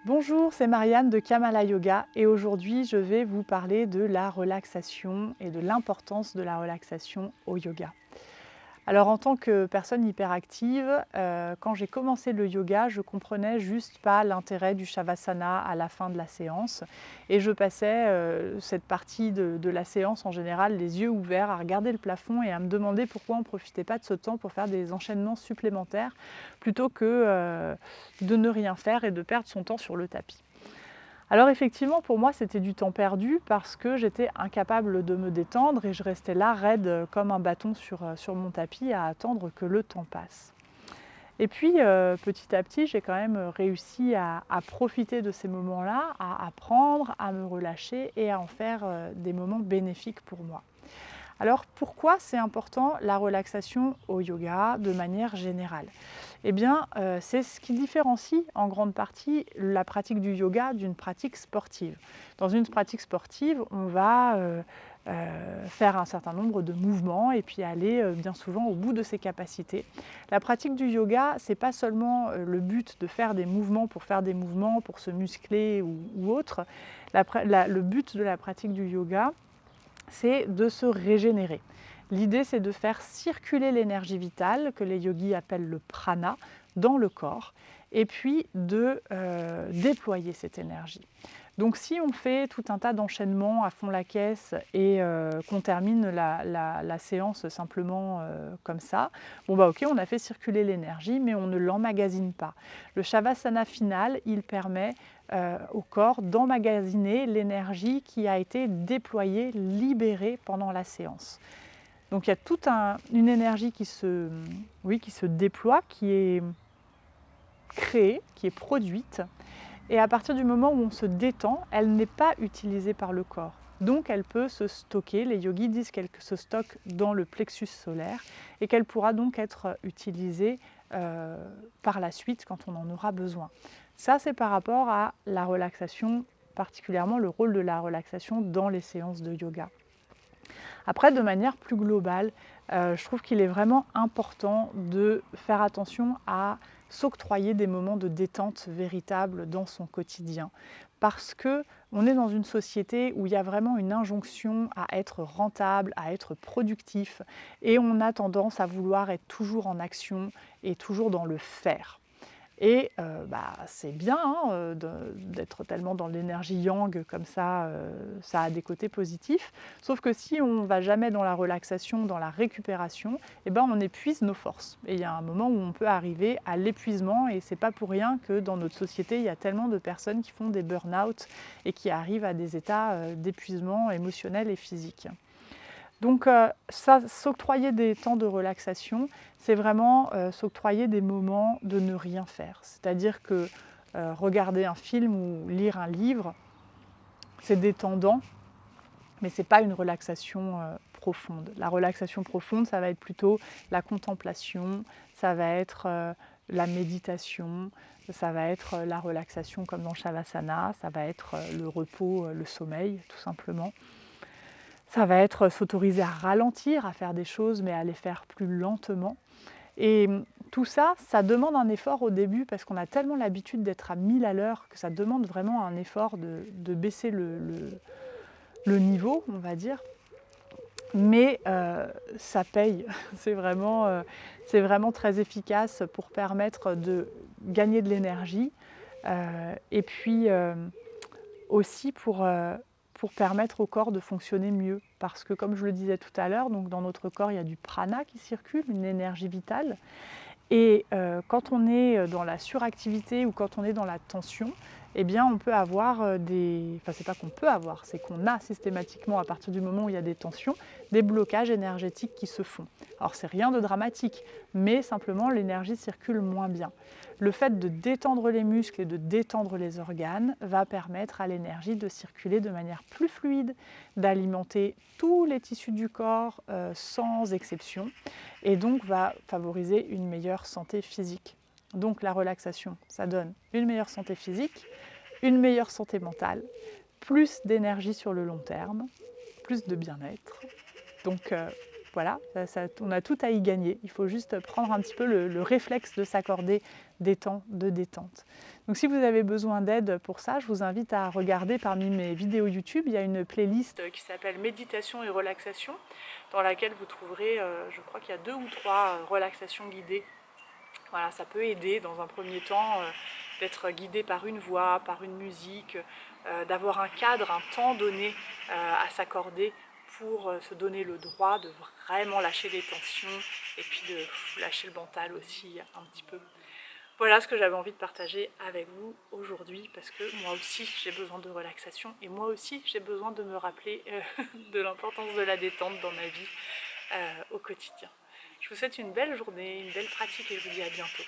Bonjour, c'est Marianne de Kamala Yoga et aujourd'hui je vais vous parler de la relaxation et de l'importance de la relaxation au yoga. Alors en tant que personne hyperactive, quand j'ai commencé le yoga, je comprenais juste pas l'intérêt du shavasana à la fin de la séance et je passais cette partie de la séance en général les yeux ouverts à regarder le plafond et à me demander pourquoi on ne profitait pas de ce temps pour faire des enchaînements supplémentaires plutôt que de ne rien faire et de perdre son temps sur le tapis. Alors effectivement, pour moi, c'était du temps perdu parce que j'étais incapable de me détendre et je restais là, raide comme un bâton sur mon tapis à attendre que le temps passe. Et puis, petit à petit, j'ai quand même réussi à profiter de ces moments-là, à apprendre, à me relâcher et à en faire des moments bénéfiques pour moi. Alors pourquoi c'est important la relaxation au yoga de manière générale? Eh bien, c'est ce qui différencie en grande partie la pratique du yoga d'une pratique sportive. Dans une pratique sportive, on va faire un certain nombre de mouvements et puis aller bien souvent au bout de ses capacités. La pratique du yoga, c'est pas seulement le but de faire des mouvements, pour se muscler ou autre. Le but de la pratique du yoga, c'est de se régénérer. L'idée, c'est de faire circuler l'énergie vitale, que les yogis appellent le prana, dans le corps, et puis de déployer cette énergie. Donc si on fait tout un tas d'enchaînements à fond la caisse et qu'on termine la séance simplement comme ça, bon bah ok, on a fait circuler l'énergie, mais on ne l'emmagasine pas. Le shavasana final, il permet au corps d'emmagasiner l'énergie qui a été déployée, libérée pendant la séance. Donc il y a toute une énergie qui se déploie, qui est créée, qui est produite. Et à partir du moment où on se détend, elle n'est pas utilisée par le corps. Donc elle peut se stocker, les yogis disent qu'elle se stocke dans le plexus solaire et qu'elle pourra donc être utilisée par la suite quand on en aura besoin. Ça, c'est par rapport à la relaxation, particulièrement le rôle de la relaxation dans les séances de yoga. Après, de manière plus globale, je trouve qu'il est vraiment important de faire attention à s'octroyer des moments de détente véritables dans son quotidien. Parce qu'on est dans une société où il y a vraiment une injonction à être rentable, à être productif, et on a tendance à vouloir être toujours en action et toujours dans le faire. Et c'est bien hein, d'être tellement dans l'énergie yang comme ça a des côtés positifs. Sauf que si on ne va jamais dans la relaxation, dans la récupération, eh ben, on épuise nos forces. Et il y a un moment où on peut arriver à l'épuisement et c'est pas pour rien que dans notre société, il y a tellement de personnes qui font des burn-out et qui arrivent à des états d'épuisement émotionnel et physique. Donc s'octroyer des temps de relaxation, c'est vraiment s'octroyer des moments de ne rien faire. C'est-à-dire que regarder un film ou lire un livre, c'est détendant, mais ce n'est pas une relaxation profonde. La relaxation profonde, ça va être plutôt la contemplation, ça va être la méditation, ça va être la relaxation comme dans Shavasana, ça va être le repos, le sommeil tout simplement. Ça va être s'autoriser à ralentir, à faire des choses, mais à les faire plus lentement. Et tout ça, ça demande un effort au début parce qu'on a tellement l'habitude d'être à 1000 à l'heure que ça demande vraiment un effort de baisser le niveau, on va dire. Mais ça paye. C'est vraiment très efficace pour permettre de gagner de l'énergie et puis aussi pour permettre au corps de fonctionner mieux. Parce que comme je le disais tout à l'heure, donc dans notre corps, il y a du prana qui circule, une énergie vitale. Et quand on est dans la suractivité ou quand on est dans la tension, eh bien on peut avoir Enfin c'est pas qu'on peut avoir, c'est qu'on a systématiquement, à partir du moment où il y a des tensions, des blocages énergétiques qui se font. Alors c'est rien de dramatique, mais simplement l'énergie circule moins bien. Le fait de détendre les muscles et de détendre les organes va permettre à l'énergie de circuler de manière plus fluide, d'alimenter tous les tissus du corps sans exception et donc va favoriser une meilleure santé physique. Donc la relaxation, ça donne une meilleure santé physique, une meilleure santé mentale, plus d'énergie sur le long terme, plus de bien-être. Donc voilà, on a tout à y gagner. Il faut juste prendre un petit peu le réflexe de s'accorder des temps de détente. Donc si vous avez besoin d'aide pour ça, je vous invite à regarder parmi mes vidéos YouTube, il y a une playlist qui s'appelle Méditation et relaxation, dans laquelle vous trouverez, je crois qu'il y a 2 ou 3 relaxations guidées. Voilà, ça peut aider dans un premier temps d'être guidé par une voix, par une musique, d'avoir un cadre, un temps donné à s'accorder pour se donner le droit de vraiment lâcher les tensions et puis de lâcher le mental aussi un petit peu. Voilà ce que j'avais envie de partager avec vous aujourd'hui, parce que moi aussi j'ai besoin de relaxation et moi aussi j'ai besoin de me rappeler de l'importance de la détente dans ma vie au quotidien. Je vous souhaite une belle journée, une belle pratique et je vous dis à bientôt.